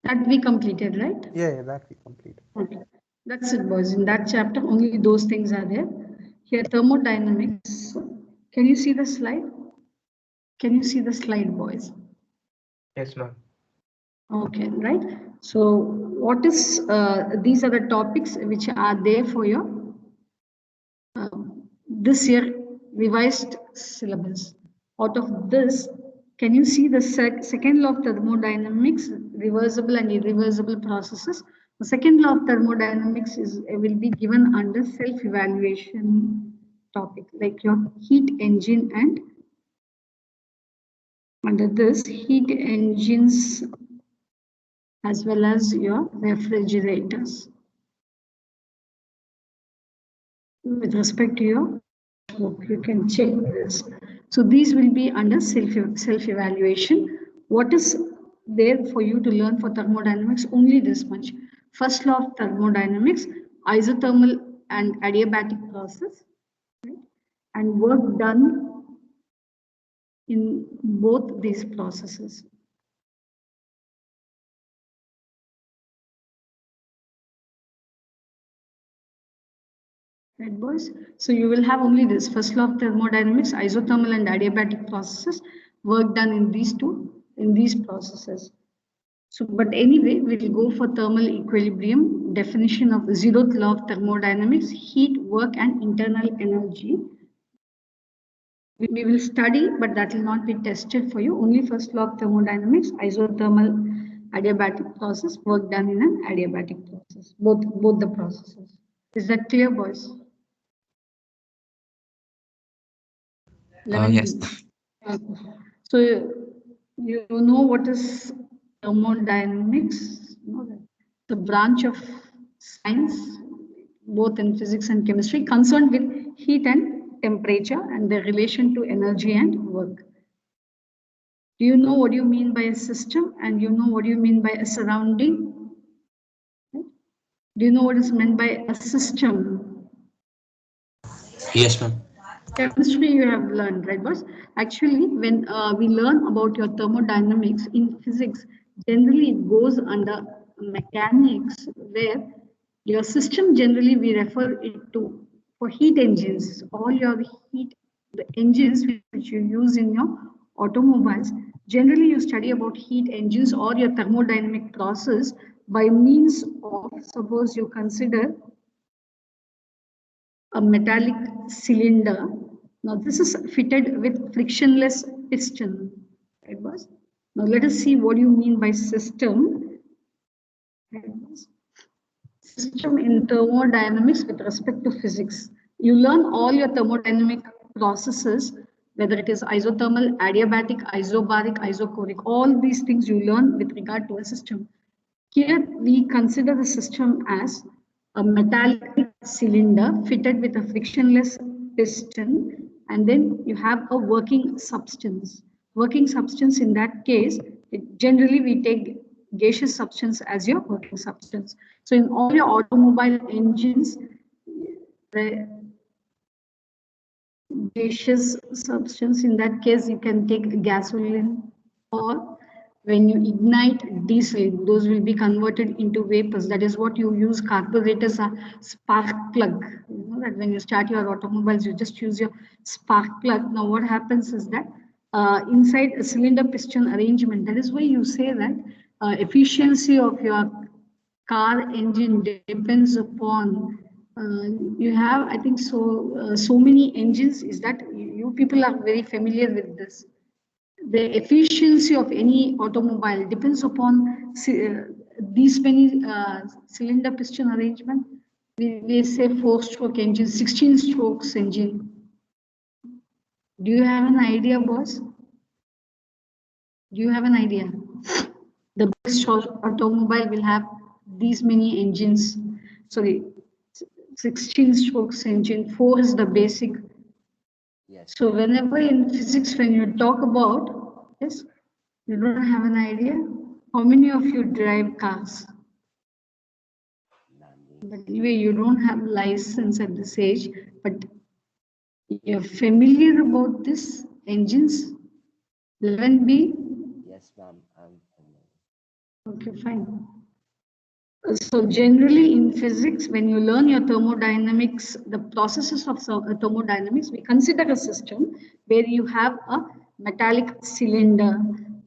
That we completed, right? Yeah, that we completed. Okay. That's it, boys. In that chapter, only those things are there. Here, thermodynamics. Can you see the slide? Can you see the slide, boys? Yes, ma'am. Okay, right. So, what is these are the topics which are there for your this year revised syllabus. Out of this, can you see the second law of thermodynamics, reversible and irreversible processes? The second law of thermodynamics is will be given under self-evaluation topic, like your heat engine, and under this heat engines as well as your refrigerators. With respect to your book, you can check this. So these will be under self-evaluation. What is there for you to learn for thermodynamics? Only this much. First law of thermodynamics, isothermal and adiabatic process, right? And work done in both these processes. Right, boys? So you will have only this first law of thermodynamics, isothermal and adiabatic processes, work done in these processes. So, but anyway, we'll go for thermal equilibrium, definition of the zeroth law of thermodynamics, heat, work, and internal energy. We will study, but that will not be tested for you. Only first law of thermodynamics, isothermal, adiabatic process, work done in an adiabatic process, both the processes. Is that clear, boys? Yes. So you know what is thermodynamics? The branch of science, both in physics and chemistry, concerned with heat and temperature and the relation to energy and work. Do you know what you mean by a system, and you know what you mean by a surrounding? Do you know what is meant by a system? Yes, ma'am. Chemistry you have learned, right, boss? Actually, when we learn about your thermodynamics in physics, generally it goes under mechanics, where your system generally we refer it to for heat engines. All your the engines which you use in your automobiles, generally you study about heat engines or your thermodynamic process by means of, suppose you consider a metallic cylinder. Now this is fitted with frictionless piston. Right, boss? Now let us see what you mean by system. System in thermodynamics with respect to physics. You learn all your thermodynamic processes, whether it is isothermal, adiabatic, isobaric, isochoric, all these things you learn with regard to a system. Here we consider the system as a metallic cylinder fitted with a frictionless piston, and then you have a working substance. Working substance in that case, generally we take gaseous substance as your working substance. So in all your automobile engines, the gaseous substance, in that case you can take gasoline, or when you ignite diesel, those will be converted into vapors. That is what you use carburetors, a spark plug. You know that when you start your automobiles, you just use your spark plug. Now what happens is that inside a cylinder piston arrangement, that is why you say that efficiency of your car engine depends upon you have, I think so, so many engines. Is that you people are very familiar with this? The efficiency of any automobile depends upon these many cylinder piston arrangement. We say 4-stroke engine, 16 strokes engine. Do you have an idea, boss? Do you have an idea? The best automobile will have these many engines. Sorry, 16 strokes engine. 4 is the basic. Yes. So whenever in physics, when you talk about, yes, you don't have an idea. How many of you drive cars? But anyway, you don't have license at this age, but you're familiar about this engines? 11B? Yes, ma'am. I'm familiar. Okay, fine. So generally in physics, when you learn your thermodynamics, the processes of thermodynamics, we consider a system where you have a metallic cylinder,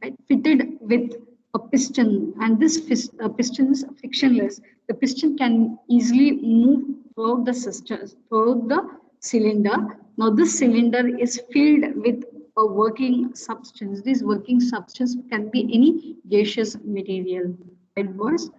right, fitted with a piston, and this piston is frictionless. The piston can easily move throughout the system, throughout the cylinder. Now this cylinder is filled with a working substance. This working substance can be any gaseous material, right, boys?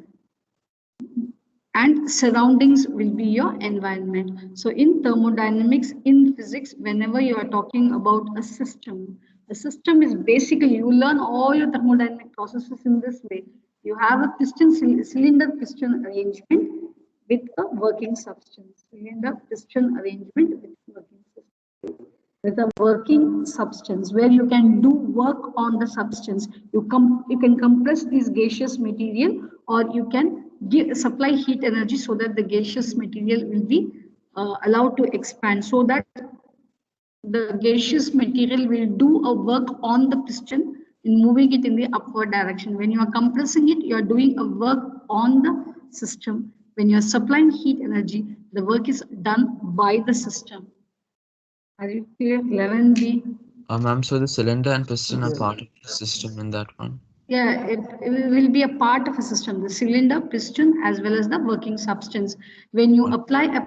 And surroundings will be your environment. So in thermodynamics, in physics, whenever you are talking about a system is basically, you learn all your thermodynamic processes in this way. You have a cylinder piston arrangement with a working substance. Cylinder piston arrangement with working substance, with a working substance where you can do work on the substance. You can compress this gaseous material, or you can supply heat energy so that the gaseous material will be allowed to expand, so that the gaseous material will do a work on the piston in moving it in the upward direction. When you are compressing it, you are doing a work on the system. When you are supplying heat energy, the work is done by the system. Are you clear? 11B. Ma'am, so the cylinder and piston are part of the system in that one. Yeah, it will be a part of a system, the cylinder, piston, as well as the working substance. When you apply a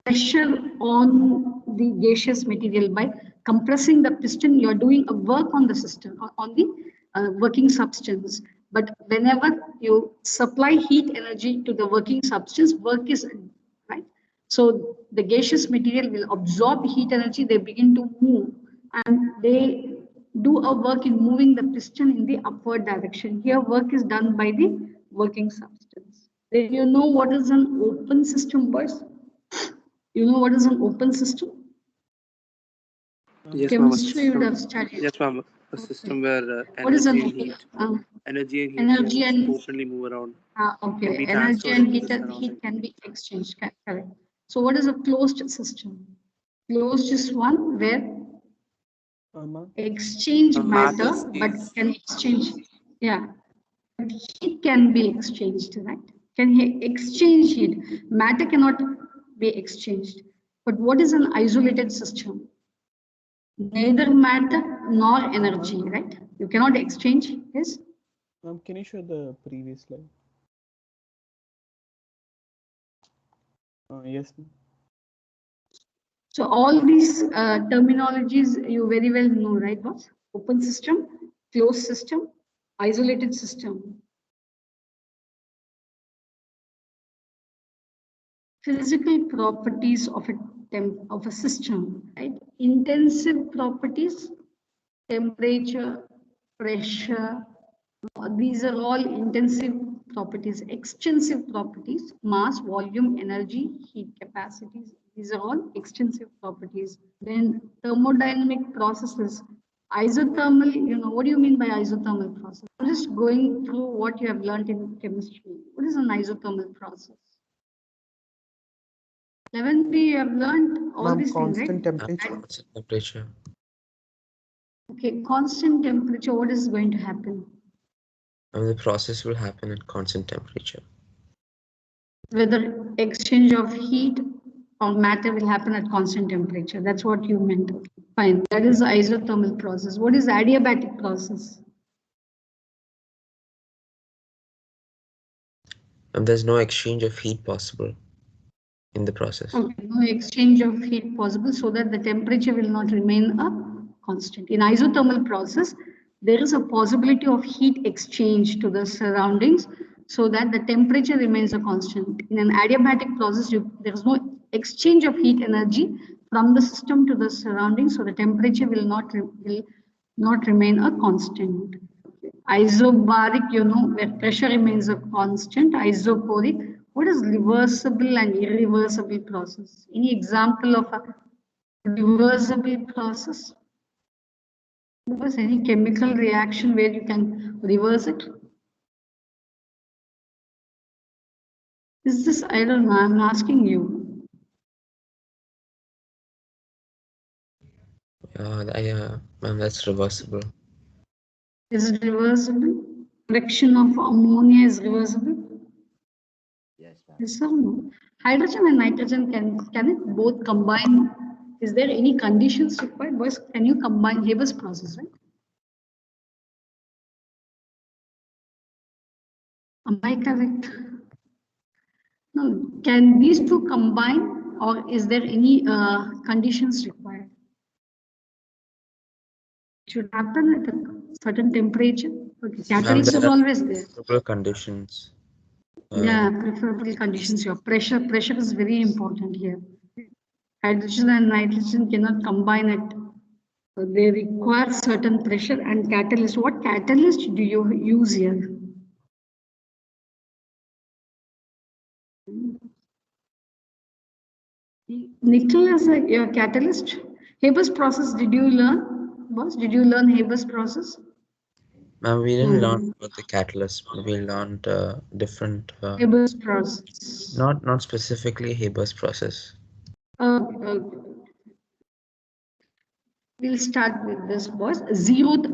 pressure on the gaseous material by compressing the piston, you're doing a work on the system, on the working substance. But whenever you supply heat energy to the working substance, work is right. So the gaseous material will absorb heat energy, they begin to move, and they do a work in moving the piston in the upward direction. Here work is done by the working substance. Then you know what is an open system, boys? You know what is an open system? Yes, ma'am. Chemistry you would have studied. Yes, ma'am. A system where What is energy an and heat, energy can and openly move around, can okay, be energy transferred and into the heat surrounding. can be exchanged. Correct. So what is a closed system? Closed is one where exchange matter, but can exchange, yeah, but heat can be exchanged, right? Can he exchange heat? Matter cannot be exchanged. But what is an isolated system? Neither matter nor energy, right? You cannot exchange, yes? Can you show the previous slide? Yes. So all these terminologies you very well know, right, boss? Open system, closed system, isolated system. Physical properties of a system, right? Intensive properties, temperature, pressure, these are all intensive properties. Extensive properties, mass, volume, energy, heat capacities, these are all extensive properties. Then thermodynamic processes, isothermal, what do you mean by isothermal process? I'm just going through what you have learned in chemistry. What is an isothermal process? 11B, you have learned all these things, right? Constant temperature. Constant temperature. Okay, constant temperature, what is going to happen? The process will happen at constant temperature. Whether exchange of heat or matter will happen at constant temperature. That's what you meant. Fine. That is the isothermal process. What is the adiabatic process? There's no exchange of heat possible in the process. Okay, no exchange of heat possible, so that the temperature will not remain a constant. In isothermal process, there is a possibility of heat exchange to the surroundings, so that the temperature remains a constant. In an adiabatic process, there is no exchange of heat energy from the system to the surroundings, so the temperature will not remain a constant. Isobaric, where pressure remains a constant. Isoporic, what is reversible and irreversible process? Any example of a reversible process? Was any chemical reaction where you can reverse it? Is this, I don't know, I'm asking you. Ma'am, that's reversible. Is it reversible? Correction of ammonia is reversible? Yes, ma'am. Yes or no? Hydrogen and nitrogen, can it both combine? Is there any conditions required? Boys, can you combine Haber's process, right? Am I correct? No. Can these two combine, or is there any conditions required? It should happen at a certain temperature. Okay, catalyst is always there. Several conditions. Yeah, preferable conditions. Your pressure is very important here. Hydrogen and nitrogen cannot combine it. So they require certain pressure and catalyst. What catalyst do you use here? Nickel is your catalyst. Haber's process, did you learn? Boss, did you learn Haber's process? Ma'am, we didn't learn about the catalyst. We learned different. Haber's process. Not specifically Haber's process. We'll start with this, boss. Zeroth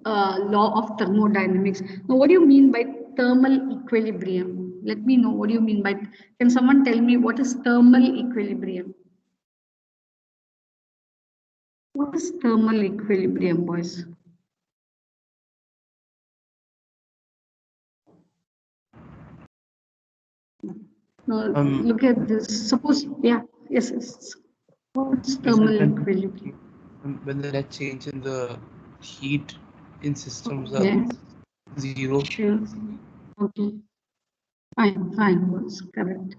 law of thermodynamics. Now, what do you mean by thermal equilibrium? Let me know what do you mean by. Can someone tell me what is thermal equilibrium? What is thermal equilibrium, boys? Now, look at this. Suppose, yeah, yes. What's thermal equilibrium? When the net change in the heat in systems are Yeah. zero. Sure. Okay. Fine, was correct.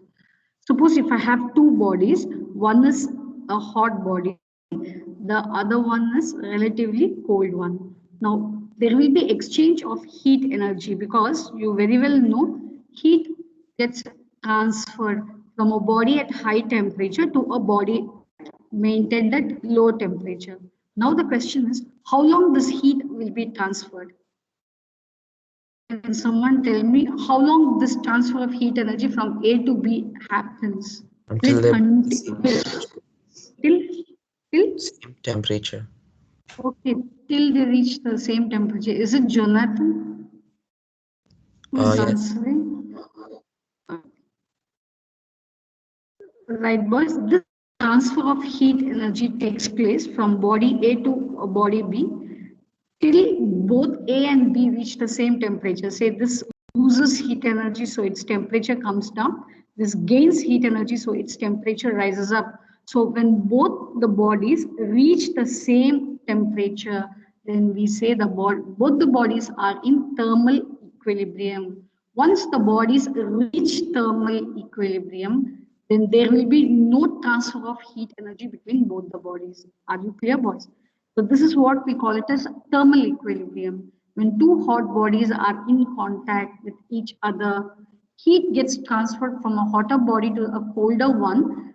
Suppose if I have two bodies, one is a hot body, the other one is relatively cold one. Now, there will be exchange of heat energy because you very well know heat gets transferred from a body at high temperature to a body maintained at low temperature. Now the question is, how long this heat will be transferred? Can someone tell me how long this transfer of heat energy from A to B happens? Until Till same temperature. Okay, till they reach the same temperature. Is it Jonathan who is Yes. answering? Right, boys. This transfer of heat energy takes place from body A to body B till both A and B reach the same temperature. Say this loses heat energy, so its temperature comes down. This gains heat energy, so its temperature rises up. So when both the bodies reach the same temperature, then we say both the bodies are in thermal equilibrium. Once the bodies reach thermal equilibrium, then there will be no transfer of heat energy between both the bodies. Are you clear, boys? So this is what we call it as thermal equilibrium. When two hot bodies are in contact with each other, heat gets transferred from a hotter body to a colder one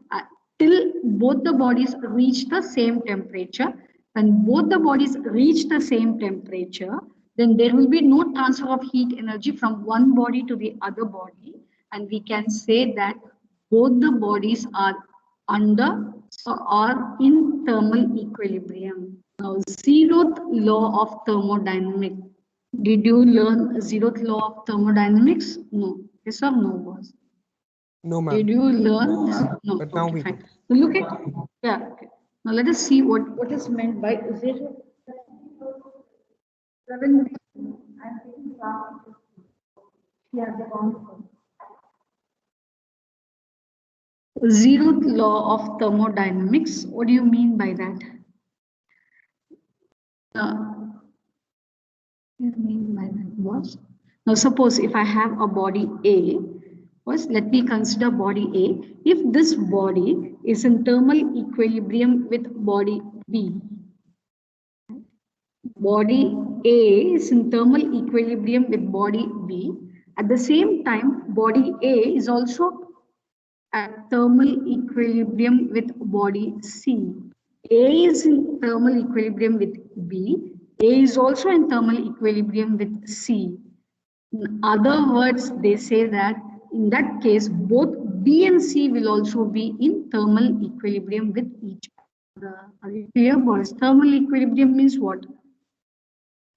till both the bodies reach the same temperature. When both the bodies reach the same temperature, then there will be no transfer of heat energy from one body to the other body. And we can say that both the bodies are under or in thermal equilibrium. Now, zeroth law of thermodynamics. Did you learn zeroth law of thermodynamics? No. Yes or no, boss? No, ma'am. Did you learn this? No. But now okay, we fine. do. So look at, yeah. Okay. Now let us see what is meant by zero. Zeroth law of thermodynamics. What do you mean by that? What do you mean by that? What? Now suppose if I have a body A, first let me consider body A. If this body is in thermal equilibrium with body B, body A is in thermal equilibrium with body B. At the same time, body A is also at thermal equilibrium with body C. A is in thermal equilibrium with B. A is also in thermal equilibrium with C. In other words, they say that in that case, both B and C will also be in thermal equilibrium with each other. Are you clear, boys? Thermal equilibrium means what?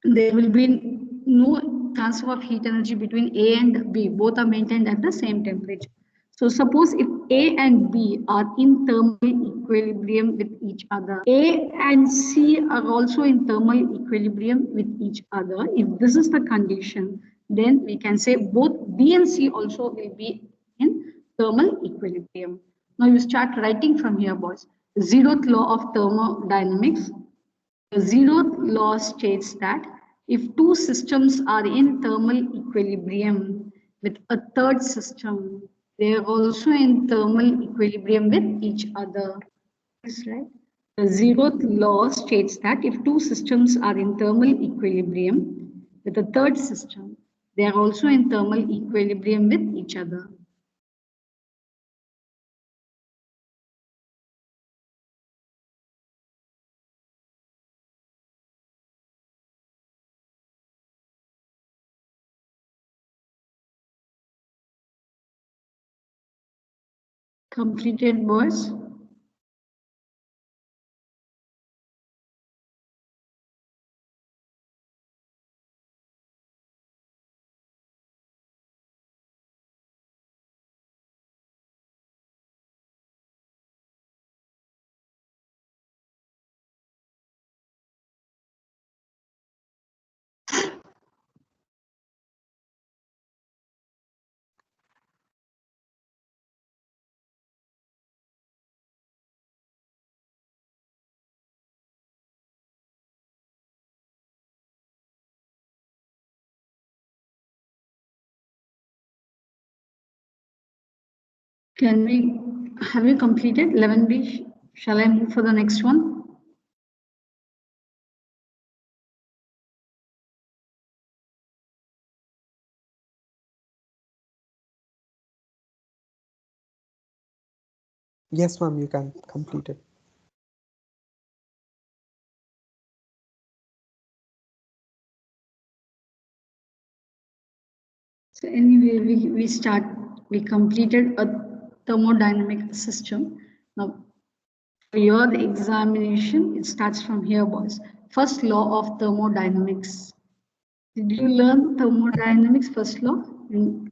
There will be no transfer of heat energy between A and B. Both are maintained at the same temperature. So suppose if A and B are in thermal equilibrium with each other, A and C are also in thermal equilibrium with each other. If this is the condition, then we can say both B and C also will be in thermal equilibrium. Now you start writing from here, boys. The zeroth law of thermodynamics. The zeroth law states that if two systems are in thermal equilibrium with a third system, they are also in thermal equilibrium with each other. Is right? The zeroth law states that if two systems are in thermal equilibrium with a third system, they are also in thermal equilibrium with each other. Completed, boys? Can we, have you completed 11B? Shall I move for the next one? Yes, ma'am, you can complete it. So anyway, we completed a thermodynamic system. Now, for your examination, it starts from here, boys. First law of thermodynamics. Did you learn thermodynamics first law? You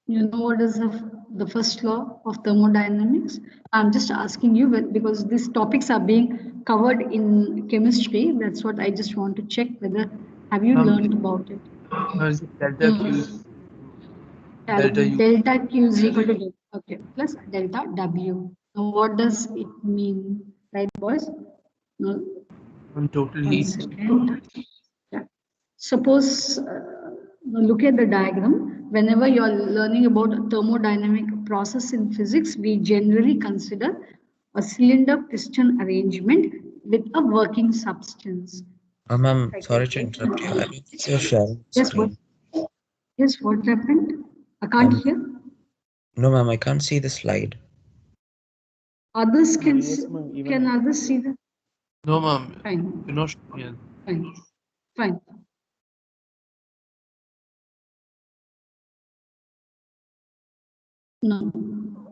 know what is the first law of thermodynamics? I'm just asking you because these topics are being covered in chemistry. That's what I just want to check whether have you learned about it? Is it delta Q? Delta U. delta Q is equal to delta, okay, plus delta W. Now, what does it mean, right, boys? No, On total one heat. second. Yeah. Suppose, now look at the diagram. Whenever you are learning about a thermodynamic process in physics, we generally consider a cylinder piston arrangement with a working substance. Ma'am, Like sorry to interrupt you. I don't think you're sharing the yes, what? screen. Yes, what happened? I can't hear. No, ma'am, I can't see the slide. Others can Yes, ma'am, even can I. others see the No, ma'am. fine, You're not showing it. fine, fine. No,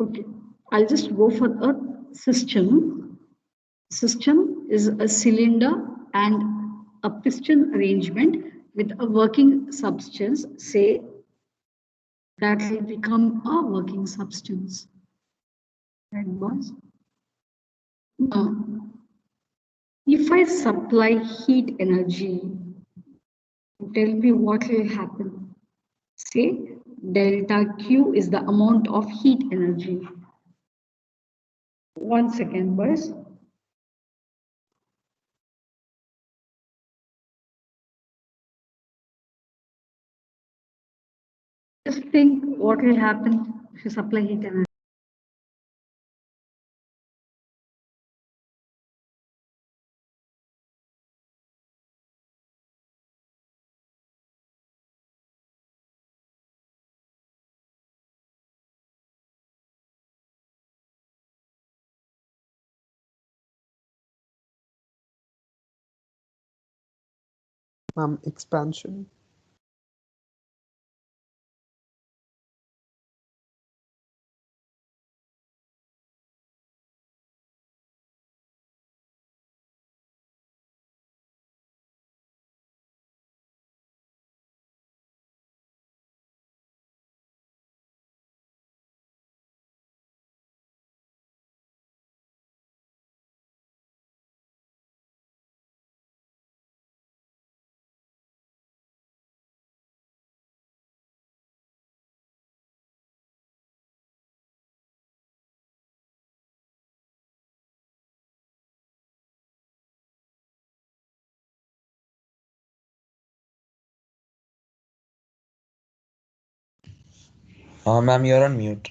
okay. I'll just go for a system. System is a cylinder and a piston arrangement with a working substance, say that will become a working substance. Right, boys? Now, if I supply heat energy, tell me what will happen. Say delta Q is the amount of heat energy. 1 second, boys. Just think what will happen if you supply heat energy. Ma'am, expansion. Ma'am, you're on mute.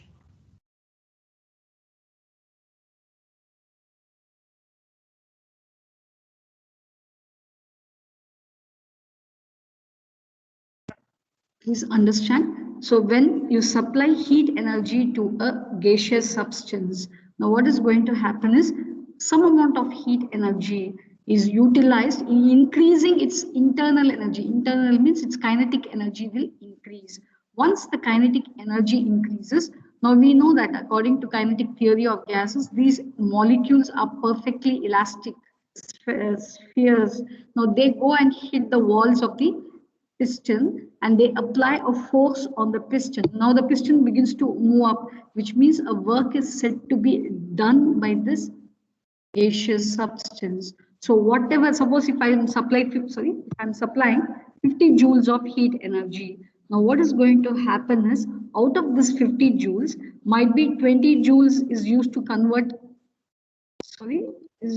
Please understand. So when you supply heat energy to a gaseous substance, now what is going to happen is some amount of heat energy is utilized in increasing its internal energy. Internal means its kinetic energy will increase. Once the kinetic energy increases, now we know that according to kinetic theory of gases, these molecules are perfectly elastic spheres. Now they go and hit the walls of the piston and they apply a force on the piston. Now the piston begins to move up, which means a work is said to be done by this gaseous substance. So whatever, suppose if I'm supplying 50 joules of heat energy. Now what is going to happen is out of this 50 joules, might be 20 joules is used to convert, is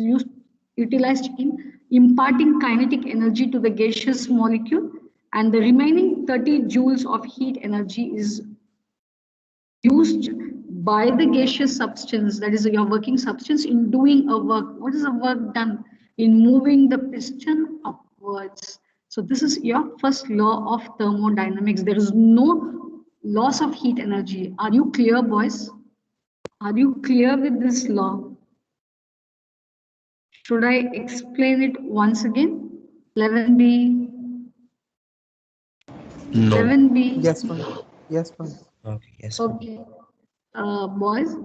utilized in imparting kinetic energy to the gaseous molecule, and the remaining 30 joules of heat energy is used by the gaseous substance, that is your working substance, in doing a work. What is the work done? In moving the piston upwards. So this is your first law of thermodynamics. There is no loss of heat energy. Are you clear, boys? Are you clear with this law? Should I explain it once again? 11B. No. 11B. Yes, ma'am. Yes, ma'am. Okay, yes. Ma'am. Okay. Boys,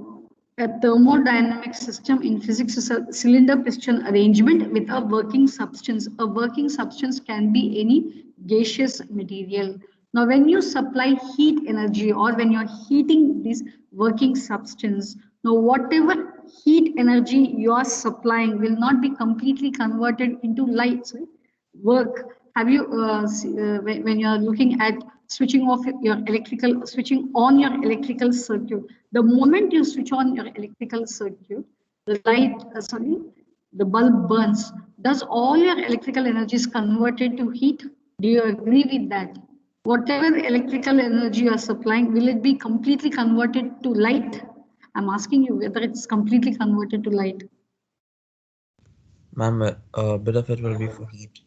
a thermodynamic system in physics is a cylinder piston arrangement with a working substance. A working substance can be any gaseous material. Now, when you supply heat energy or when you're heating this working substance, now whatever heat energy you are supplying will not be completely converted into light. Work. Have you when you are looking at switching off your electrical, switching on your electrical circuit, the moment you switch on your electrical circuit, the light, the bulb burns. Does all your electrical energy is converted to heat? Do you agree with that? Whatever electrical energy you are supplying, will it be completely converted to light? I'm asking you whether it's completely converted to light. Ma'am, a bit of it will be for heat.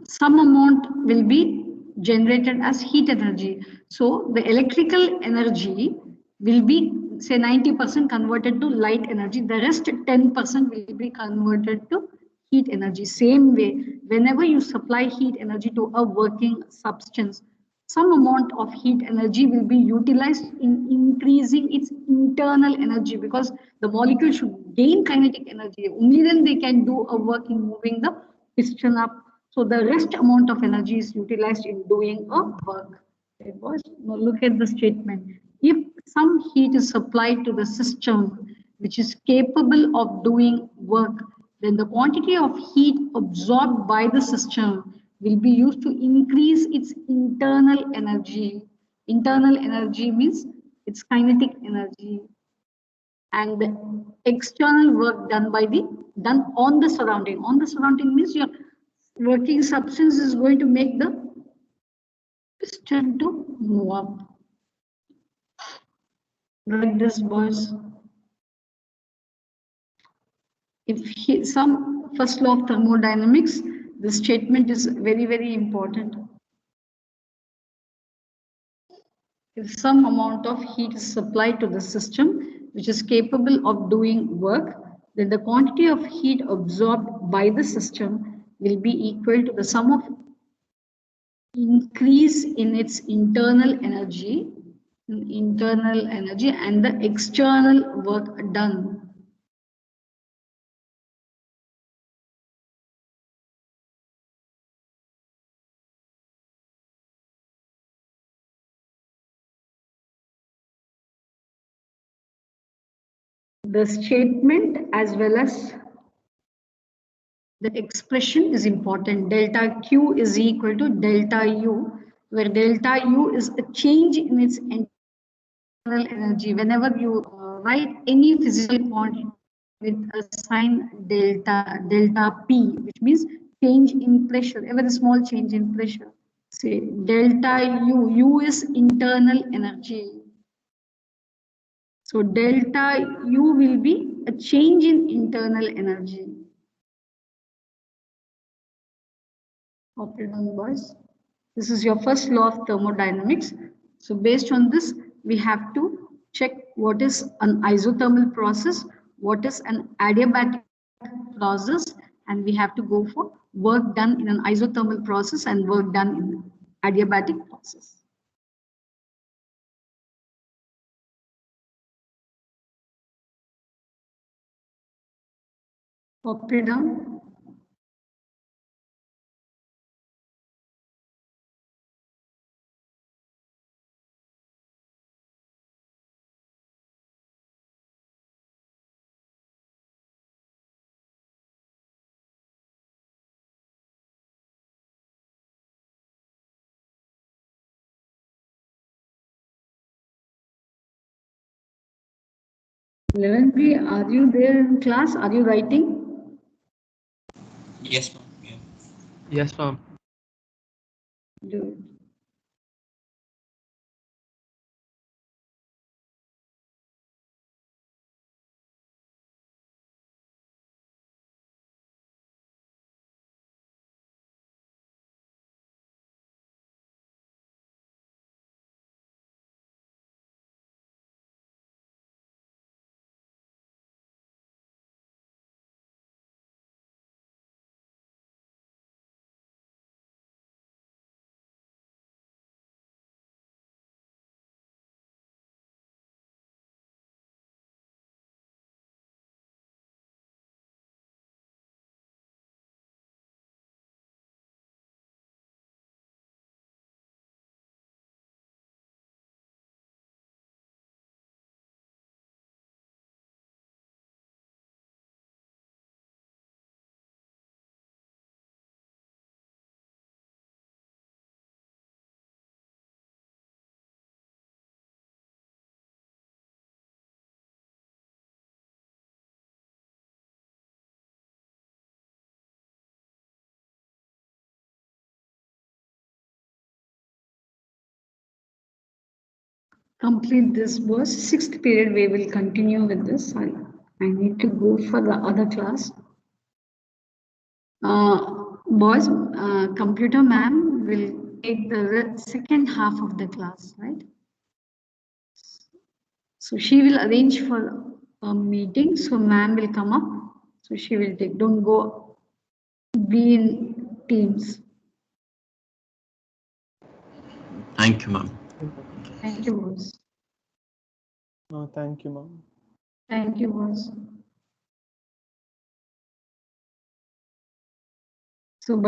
Some amount will be generated as heat energy. So the electrical energy will be, say, 90% converted to light energy. The rest 10% will be converted to heat energy. Same way, whenever you supply heat energy to a working substance, some amount of heat energy will be utilized in increasing its internal energy, because the molecule should gain kinetic energy. Only then they can do a work in moving the piston up. So the rest amount of energy is utilized in doing a work. Okay, boys, now look at the statement. If some heat is supplied to the system which is capable of doing work, then the quantity of heat absorbed by the system will be used to increase its internal energy. Internal energy means its kinetic energy, and the external work done on the surrounding. On the surrounding means your working substance is going to make the piston to move up. Like this, boys. If some first law of thermodynamics, this statement is very, very important. If some amount of heat is supplied to the system which is capable of doing work, then the quantity of heat absorbed by the system will be equal to the sum of increase in its internal energy and the external work done. The statement as well as the expression is important. Delta Q is equal to delta U, where delta U is a change in its internal energy. Whenever you write any physical quantity with a sign delta P, which means change in pressure, a very small change in pressure. say delta U. U is internal energy. So delta U will be a change in internal energy. Okay, done, boys. This is your first law of thermodynamics. So based on this, we have to check what is an isothermal process, what is an adiabatic process, and we have to go for work done in an isothermal process and work done in adiabatic process. Copy down. Eleven B, are you there in class? Are you writing? Yes, ma'am. Yeah. Yes, ma'am. Do it. Complete this was sixth period. We will continue with this. I need to go for the other class. Boys, computer ma'am will take the second half of the class, right? So she will arrange for a meeting. So ma'am will come up. So she will take. Don't go. Be in teams. Thank you, ma'am. Thank you, boys. No, thank you, ma'am. Thank you, boys. So, but